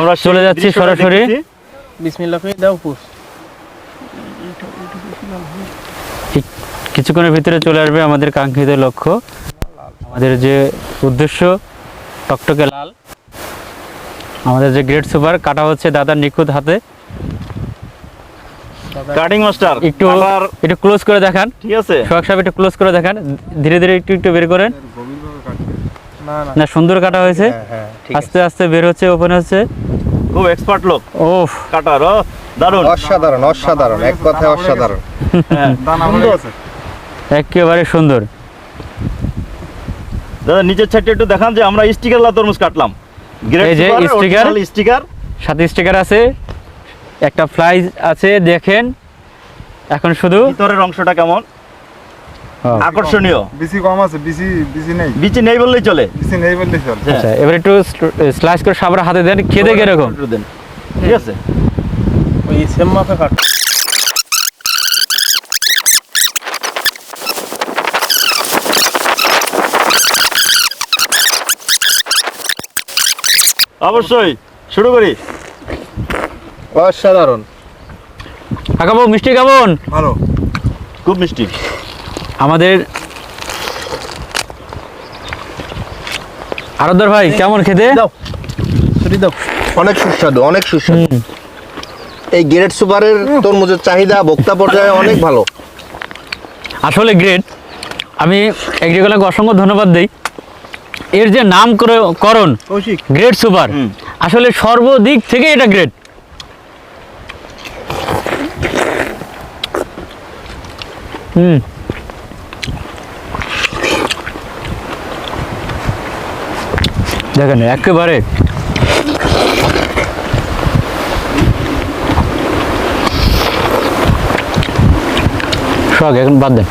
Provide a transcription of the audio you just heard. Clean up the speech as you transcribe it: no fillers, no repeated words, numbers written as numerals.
আমরা চলে যাচ্ছি সরাসরি। বিসমিল্লাহ করে দাও পুষ। কিছুক্ষণের ভিতরে চলে আসবে আমাদের কাঙ্ক্ষিত লক্ষ্য, আমাদের যে উদ্দেশ্য টকটকে লাল। আমাদের যে গ্রেট সুপার কাটা হচ্ছে দাদার নিখুঁত হাতে। কাটিং মাস্টার একটু ক্লোজ করে দেখান, ঠিক আছে সোহাগ সাহেব একটু ক্লোজ করে দেখান, ধীরে ধীরে একটু বের করেন। না সুন্দর কাটা হয়েছে, আস্তে আস্তে বের হচ্ছে, ওপেন হচ্ছে। খুব এক্সপার্ট লোক ওফ, কাটার দারুণ অসাধারণ অসাধারণ, এক কথায় অসাধারণ। একেবারে সুন্দর। দাদা নিচের সাইডটা একটু দেখান যে আমরা স্টিকার লা তরমুজ কাটলাম। এই যে স্টিকার, সাথে স্টিকার আছে, একটা ফ্লাইজ আছে, দেখেন। এখন শুধু ভিতরের অংশটা কেমন আকর্ষণীয়। বিসি কম আছে, বিসি নেই, বিচি নেই বললেই চলে। বিসি নেই বললেই চলে। আচ্ছা, এবার একটু স্লাইস করে সাবরা হাতে দেন, খেতে কিরকম দেন, ঠিক আছে। ওই সেম মাপে কাট। অবশ্যই শুরু করি। অসাধারণ, কাকাবু মিষ্টি কেমন? ভালো, খুব মিষ্টি। আমাদের আরাধ্য ভাই কেমন খেতে? দাও ছুরি দাও। অনেক সুস্বাদু, অনেক সুস্বাদু। এই গ্রেট সুপারের তরমুজের চাহিদা ভোক্তা পর্যায়ে অনেক ভালো। আসলে গ্রেট। আমি এগ্রিকলারকে অসংখ্য ধন্যবাদ দিই। এর যে নামকরণ গ্রেট সুপার, আসলে সর্বদিক থেকে এটা গ্রেট। দেখেন একেবারে শখ, এখন বাদ দেন।